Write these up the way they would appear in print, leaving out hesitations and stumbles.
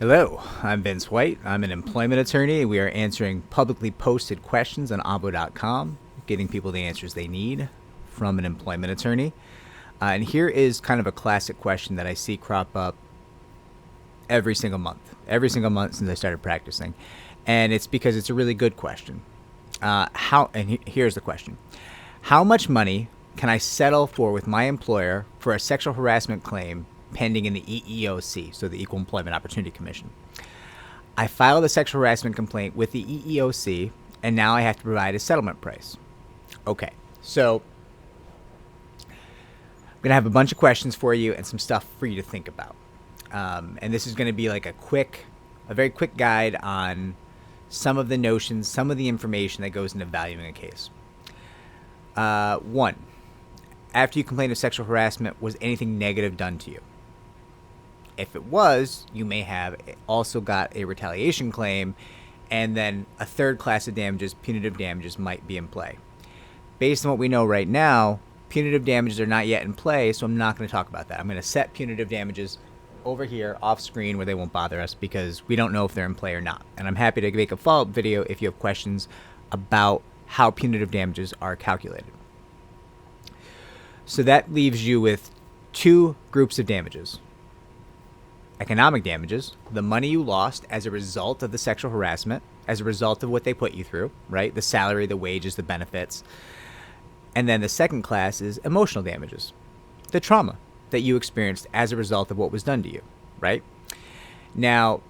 Hello, I'm Vince White. I'm an employment attorney. We are answering publicly posted questions on abo.com, getting people the answers they need from an employment attorney. And here is kind of a classic question that I see crop up every single month since I started practicing. And it's because it's a really good question. Here's the question. How much money can I settle for with my employer for a sexual harassment claim pending in the EEOC, so the Equal Employment Opportunity Commission? I filed a sexual harassment complaint with the EEOC, and now I have to provide a settlement price. Okay, so I'm going to have a bunch of questions for you and some stuff for you to think about. And this is going to be like a very quick guide on some of the notions, some of the information that goes into valuing a case. One, after you complain of sexual harassment, was anything negative done to you? If it was, you may have also got a retaliation claim, and then a third class of damages, punitive damages, might be in play. Based on what we know right now, punitive damages are not yet in play, so I'm not going to talk about that. I'm going to set punitive damages over here off screen where they won't bother us because we don't know if they're in play or not. And I'm happy to make a follow-up video if you have questions about how punitive damages are calculated. So that leaves you with two groups of damages. Economic damages, the money you lost as a result of the sexual harassment, as a result of what they put you through, right? The salary, the wages, the benefits. And then the second class is emotional damages, the trauma that you experienced as a result of what was done to you, right? Now,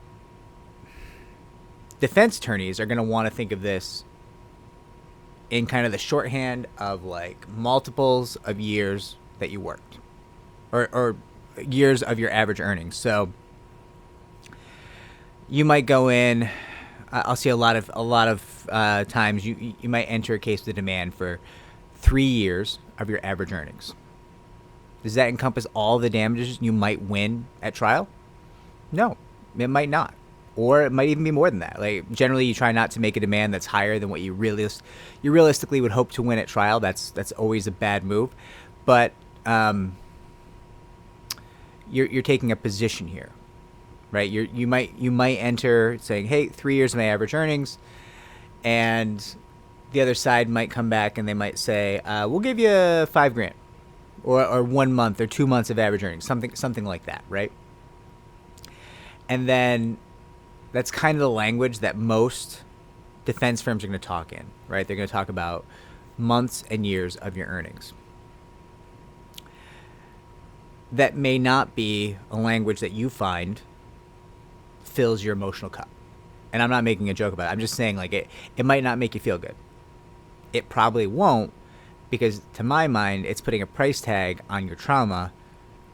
defense attorneys are going to want to think of this in kind of the shorthand of like multiples of years that you worked, or years of your average earnings. So you might go in. I'll see a lot of times you might enter a case with a demand for 3 years of your average earnings. Does that encompass all the damages you might win at trial? No, it might not. Or it might even be more than that. Like generally, you try not to make a demand that's higher than what you realistically would hope to win at trial. That's always a bad move. But you're taking a position here, right? You might enter saying, hey, 3 years of my average earnings, and the other side might come back and they might say, we'll give you $5,000. Or 1 month or 2 months of average earnings, something like that, right? And then that's kind of the language that most defense firms are going to talk in, right? They're going to talk about months and years of your earnings. That may not be a language that you find fills your emotional cup. And I'm not making a joke about it. I'm just saying like it might not make you feel good. It probably won't, because to my mind, it's putting a price tag on your trauma,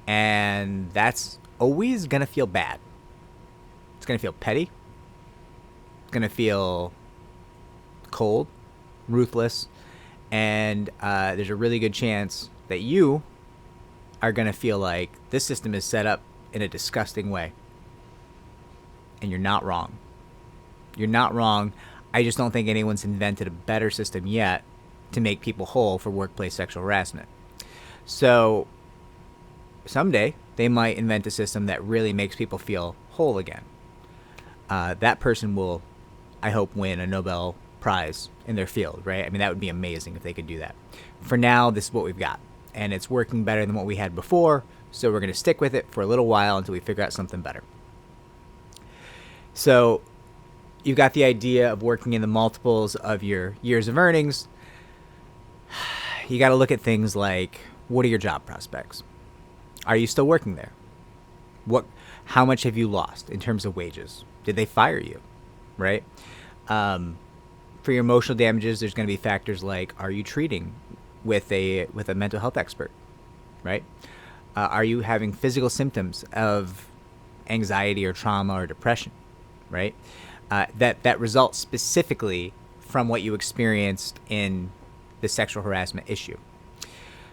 and that's always going to feel bad. It's going to feel petty. It's going to feel cold, ruthless, and there's a really good chance that you are going to feel like this system is set up in a disgusting way. And you're not wrong. You're not wrong. I just don't think anyone's invented a better system yet to make people whole for workplace sexual harassment. So someday they might invent a system that really makes people feel whole again. That person will, I hope, win a Nobel Prize in their field, right? I mean, that would be amazing if they could do that. For now, this is what we've got, and it's working better than what we had before, so we're going to stick with it for a little while until we figure out something better. So you've got the idea of working in the multiples of your years of earnings. You got to look at things like, what are your job prospects? Are you still working there? How much have you lost in terms of wages? Did they fire you? Right? For your emotional damages, there's going to be factors like, are you treating with a mental health expert? Right? Are you having physical symptoms of anxiety or trauma or depression? Right? That results specifically from what you experienced in the sexual harassment issue.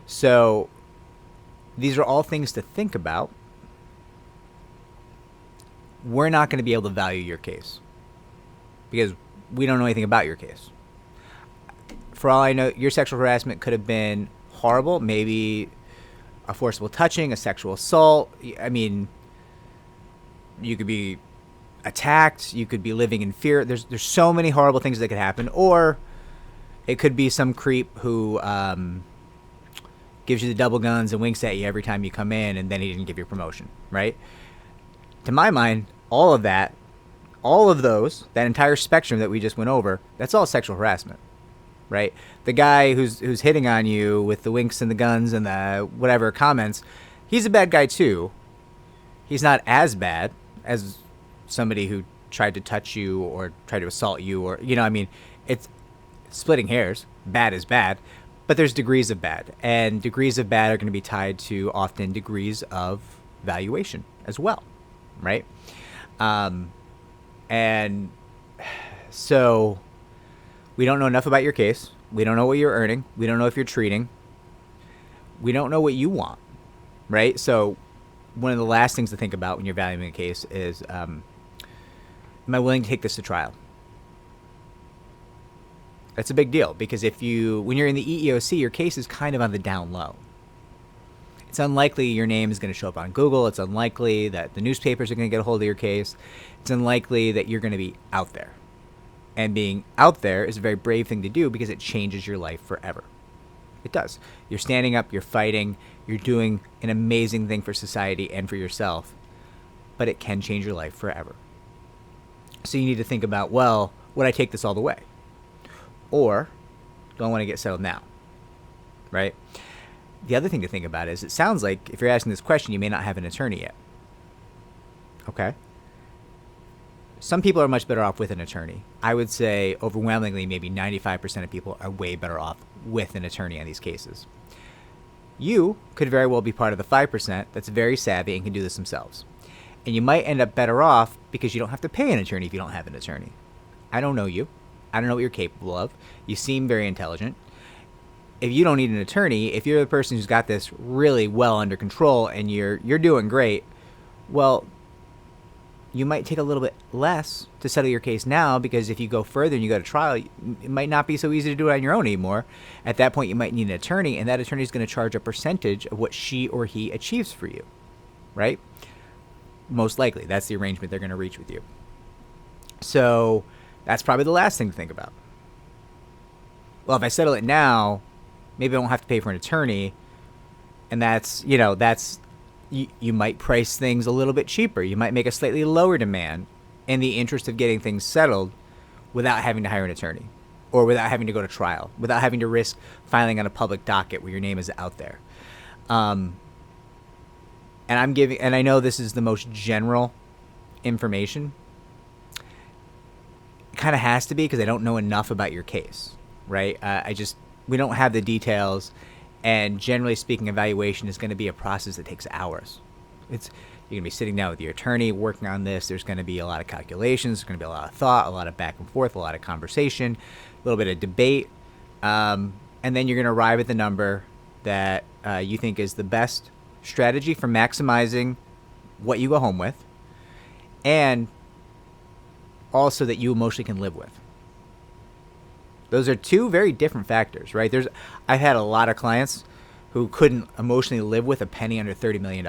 So these are all things to think about. We're not going to be able to value your case because we don't know anything about your case. For all I know, your sexual harassment could have been horrible, maybe a forcible touching, a sexual assault. I mean, you could be attacked. You could be living in fear. There's so many horrible things that could happen. Or it could be some creep who gives you the double guns and winks at you every time you come in, and then he didn't give you a promotion, right? To my mind, all of that, all of those, that entire spectrum that we just went over, that's all sexual harassment, right? The guy who's hitting on you with the winks and the guns and the whatever comments, he's a bad guy too. He's not as bad as somebody who tried to touch you or tried to assault you, or, you know, I mean, it's splitting hairs. Bad is bad. But there's degrees of bad, and degrees of bad are going to be tied to often degrees of valuation as well, right? And so we don't know enough about your case. We don't know what you're earning. We don't know if you're treating. We don't know what you want, right? So one of the last things to think about when you're valuing a case is, am I willing to take this to trial? That's a big deal, because when you're in the EEOC, your case is kind of on the down low. It's unlikely your name is going to show up on Google. It's unlikely that the newspapers are going to get a hold of your case. It's unlikely that you're going to be out there. And being out there is a very brave thing to do, because it changes your life forever. It does. You're standing up, you're fighting, you're doing an amazing thing for society and for yourself, but it can change your life forever. So you need to think about, well, would I take this all the way? Or do I want to get settled now, right? The other thing to think about is, it sounds like if you're asking this question, you may not have an attorney yet. Okay? Some people are much better off with an attorney. I would say overwhelmingly, maybe 95% of people are way better off with an attorney on these cases. You could very well be part of the 5% that's very savvy and can do this themselves. And you might end up better off because you don't have to pay an attorney if you don't have an attorney. I don't know you. I don't know what you're capable of. You seem very intelligent. If you don't need an attorney, if you're the person who's got this really well under control and you're doing great, well, you might take a little bit less to settle your case now, because if you go further and you go to trial, it might not be so easy to do it on your own anymore. At that point, you might need an attorney, and that attorney is going to charge a percentage of what she or he achieves for you, right? Most likely. That's the arrangement they're going to reach with you. So that's probably the last thing to think about. Well, if I settle it now, maybe I won't have to pay for an attorney. And you might price things a little bit cheaper. You might make a slightly lower demand in the interest of getting things settled without having to hire an attorney, or without having to go to trial, without having to risk filing on a public docket where your name is out there. And I know this is the most general information. It kind of has to be, because I don't know enough about your case, right? We don't have the details, and generally speaking, evaluation is going to be a process that takes hours. You're going to be sitting down with your attorney, working on this. There's going to be a lot of calculations. There's going to be a lot of thought, a lot of back and forth, a lot of conversation, a little bit of debate, and then you're going to arrive at the number that you think is the best strategy for maximizing what you go home with, and also that you emotionally can live with. Those are two very different factors, right? I've had a lot of clients who couldn't emotionally live with a penny under $30 million.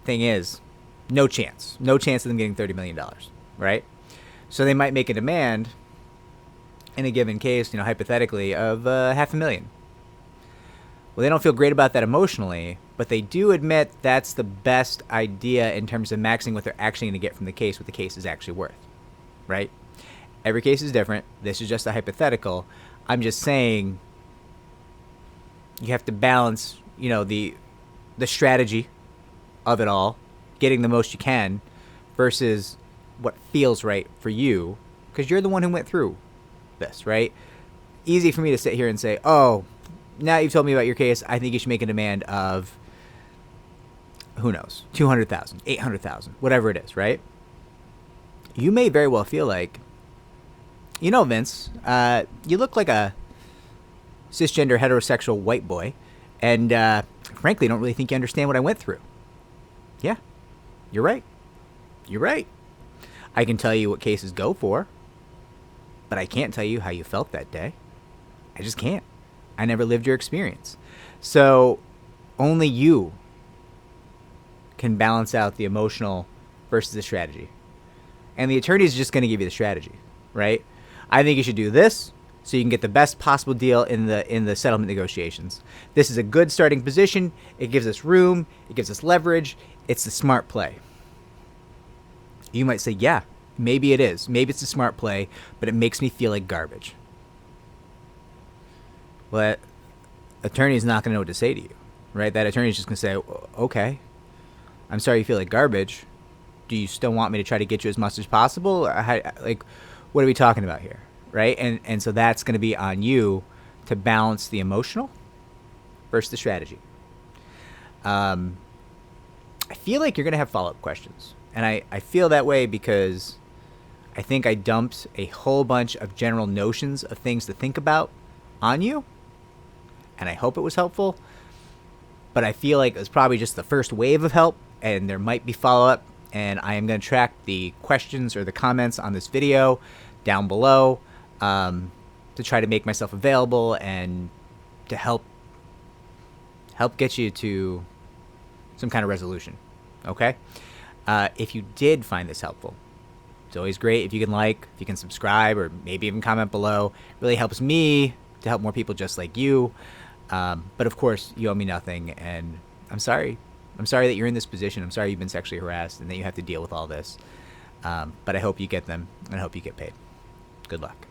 Thing is, no chance of them getting $30 million, right? So they might make a demand in a given case, hypothetically, of $500,000. Well, they don't feel great about that emotionally, but they do admit that's the best idea in terms of maxing what they're actually going to get from the case, what the case is actually worth, right? Every case is different. This is just a hypothetical. I'm just saying you have to balance, the strategy of it all, getting the most you can, versus what feels right for you, because you're the one who went through this, right? Easy for me to sit here and say, oh, now you've told me about your case, I think you should make a demand of, who knows, $200,000, $800,000, whatever it is, right? You may very well feel like, Vince, you look like a cisgender heterosexual white boy, and frankly, don't really think you understand what I went through. Yeah, you're right. You're right. I can tell you what cases go for, but I can't tell you how you felt that day. I just can't. I never lived your experience. So only you can balance out the emotional versus the strategy. And the attorney is just going to give you the strategy, right? I think you should do this so you can get the best possible deal in the settlement negotiations. This is a good starting position. It gives us room. It gives us leverage. It's the smart play. You might say, yeah, maybe it is. Maybe it's a smart play, but it makes me feel like garbage. Well, that attorney is not going to know what to say to you, right? That attorney is just going to say, okay, I'm sorry you feel like garbage. Do you still want me to try to get you as much as possible? Like, what are we talking about here, right? And so that's going to be on you to balance the emotional versus the strategy. I feel like you're going to have follow-up questions. And I feel that way because I think I dumped a whole bunch of general notions of things to think about on you. And I hope it was helpful. But I feel like it was probably just the first wave of help. And there might be follow-up. And I am going to track the questions or the comments on this video down below to try to make myself available and to help get you to some kind of resolution. Okay? If you did find this helpful, it's always great if you can if you can subscribe, or maybe even comment below. It really helps me to help more people just like you. But of course, you owe me nothing, and I'm sorry. I'm sorry that you're in this position. I'm sorry you've been sexually harassed and that you have to deal with all this. But I hope you get them, and I hope you get paid. Good luck.